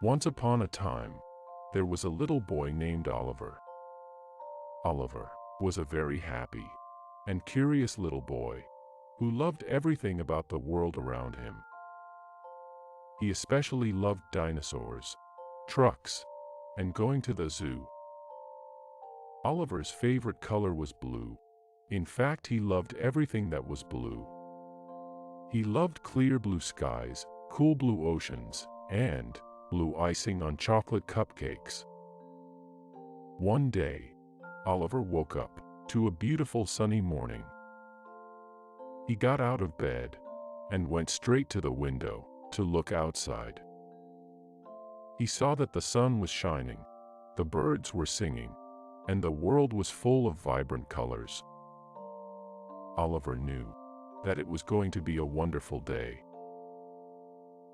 Once upon a time, there was a little boy named Oliver. Oliver was a very happy and curious little boy who loved everything about the world around him. He especially loved dinosaurs, trucks, and going to the zoo. Oliver's favorite color was blue. In fact, he loved everything that was blue. He loved clear blue skies, cool blue oceans, and blue icing on chocolate cupcakes. One day, Oliver woke up to a beautiful sunny morning. He got out of bed and went straight to the window to look outside. He saw that the sun was shining, the birds were singing, and the world was full of vibrant colors. Oliver knew that it was going to be a wonderful day.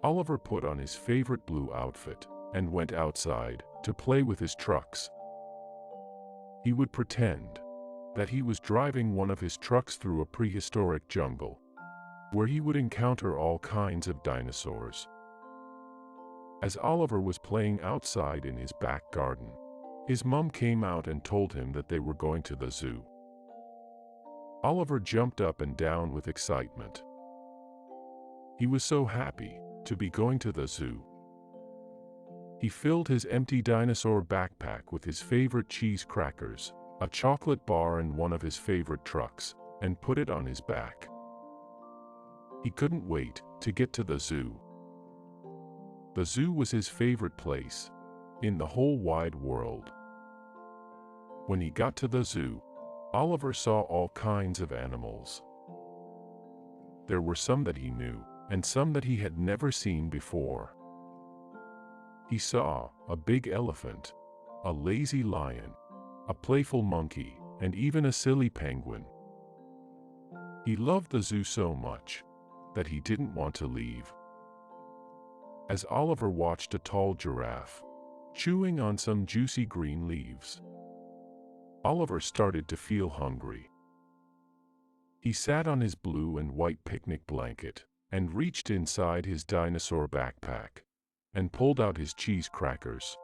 Oliver put on his favorite blue outfit and went outside to play with his trucks. He would pretend that he was driving one of his trucks through a prehistoric jungle, where he would encounter all kinds of dinosaurs. As Oliver was playing outside in his back garden, his mom came out and told him that they were going to the zoo. Oliver jumped up and down with excitement. He was so happy to be going to the zoo. He filled his empty dinosaur backpack with his favorite cheese crackers, a chocolate bar, and one of his favorite trucks, and put it on his back. He couldn't wait to get to the zoo. The zoo was his favorite place in the whole wide world. When he got to the zoo, Oliver saw all kinds of animals. There were some that he knew, and some that he had never seen before. He saw a big elephant, a lazy lion, a playful monkey, and even a silly penguin. He loved the zoo so much that he didn't want to leave. As Oliver watched a tall giraffe chewing on some juicy green leaves, Oliver started to feel hungry. He sat on his blue and white picnic blanket and reached inside his dinosaur backpack and pulled out his cheese crackers.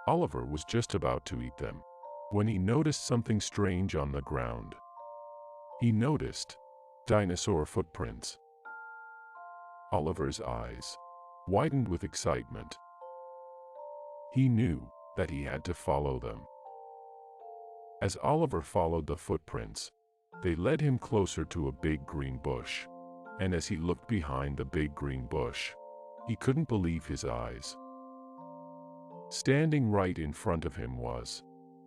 Oliver was just about to eat them when he noticed something strange on the ground. He noticed dinosaur footprints. Oliver's eyes widened with excitement. He knew that he had to follow them. As Oliver followed the footprints, they led him closer to a big green bush, and as he looked behind the big green bush, he couldn't believe his eyes. Standing right in front of him was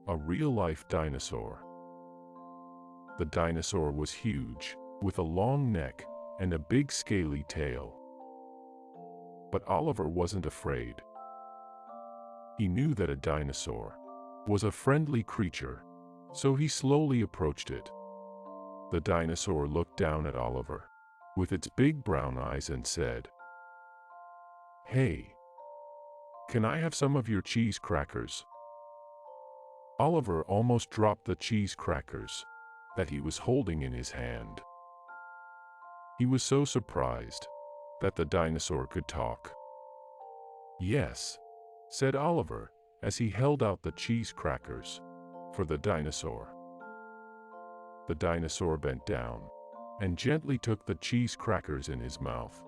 a real-life dinosaur. The dinosaur was huge, with a long neck and a big scaly tail. But Oliver wasn't afraid. He knew that a dinosaur was a friendly creature, so he slowly approached it. The dinosaur looked down at Oliver with its big brown eyes and said, "Hey, can I have some of your cheese crackers?" Oliver almost dropped the cheese crackers that he was holding in his hand. He was so surprised that the dinosaur could talk. "Yes," said Oliver as he held out the cheese crackers for the dinosaur. The dinosaur bent down and gently took the cheese crackers in his mouth.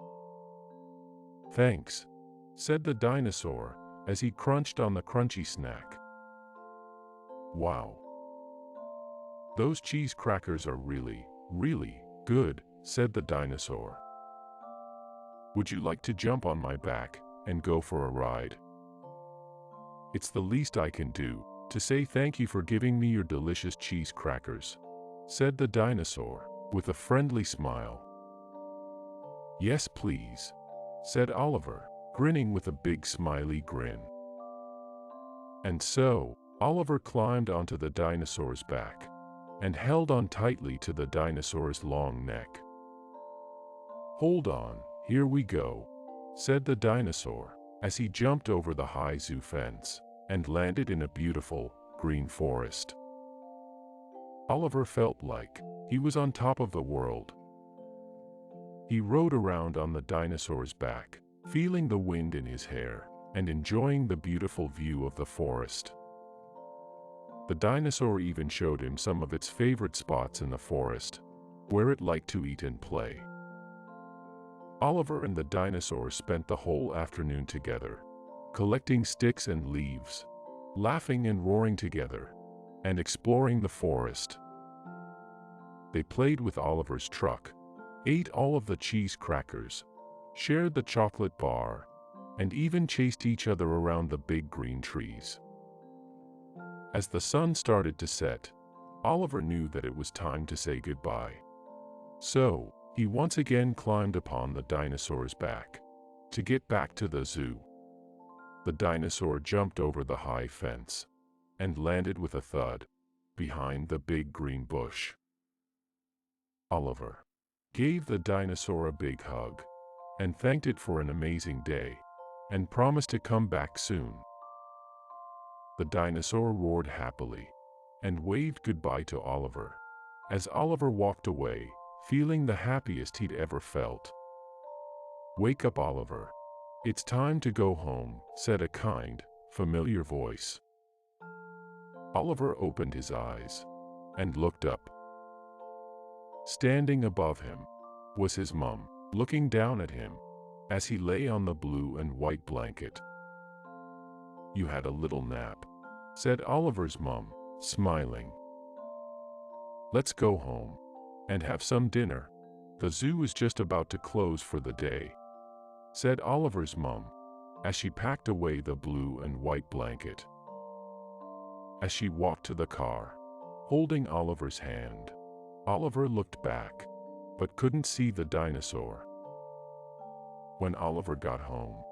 "Thanks," said the dinosaur as he crunched on the crunchy snack. "Wow. Those cheese crackers are really, really good," said the dinosaur. "Would you like to jump on my back and go for a ride? It's the least I can do to say thank you for giving me your delicious cheese crackers," said the dinosaur with a friendly smile. "Yes, please," said Oliver, grinning with a big smiley grin. And so, Oliver climbed onto the dinosaur's back and held on tightly to the dinosaur's long neck. "Hold on, here we go," said the dinosaur as he jumped over the high zoo fence and landed in a beautiful, green forest. Oliver felt like he was on top of the world. He rode around on the dinosaur's back feeling the wind in his hair and enjoying the beautiful view of the forest. The dinosaur even showed him some of its favorite spots in the forest, where it liked to eat and play. Oliver and the dinosaur spent the whole afternoon together, collecting sticks and leaves, laughing and roaring together, and exploring the forest. They played with Oliver's truck, ate all of the cheese crackers, shared the chocolate bar, and even chased each other around the big green trees. As the sun started to set, Oliver knew that it was time to say goodbye. So, he once again climbed upon the dinosaur's back to get back to the zoo. The dinosaur jumped over the high fence and landed with a thud behind the big green bush. Oliver gave the dinosaur a big hug and thanked it for an amazing day and promised to come back soon. The dinosaur roared happily and waved goodbye to Oliver as Oliver walked away, feeling the happiest he'd ever felt. "Wake up, Oliver. It's time to go home," said a kind, familiar voice. Oliver opened his eyes and looked up. Standing above him was his mom, looking down at him as he lay on the blue and white blanket. "You had a little nap," said Oliver's mom, smiling. "Let's go home and have some dinner. The zoo is just about to close for the day," said Oliver's mom as she packed away the blue and white blanket. As she walked to the car, holding Oliver's hand, Oliver looked back, but couldn't see the dinosaur. When Oliver got home,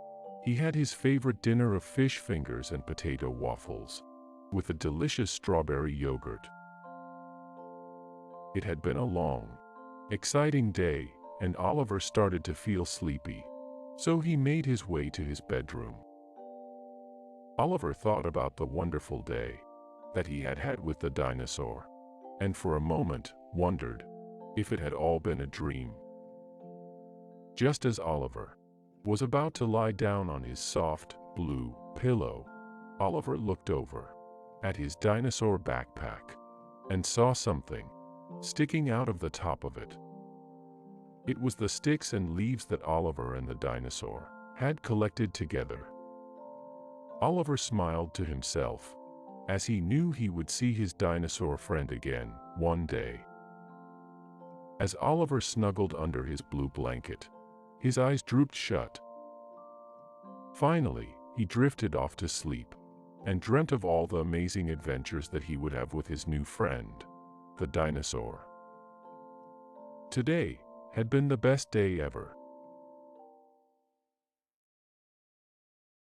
he had his favorite dinner of fish fingers and potato waffles, with a delicious strawberry yogurt. It had been a long, exciting day, and Oliver started to feel sleepy, so he made his way to his bedroom. Oliver thought about the wonderful day that he had had with the dinosaur, and for a moment wondered if it had all been a dream. Just as Oliver was about to lie down on his soft, blue pillow, Oliver looked over at his dinosaur backpack and saw something sticking out of the top of it. It was the sticks and leaves that Oliver and the dinosaur had collected together. Oliver smiled to himself, as he knew he would see his dinosaur friend again one day. As Oliver snuggled under his blue blanket, his eyes drooped shut. Finally, he drifted off to sleep and dreamt of all the amazing adventures that he would have with his new friend, the dinosaur. Today had been the best day ever.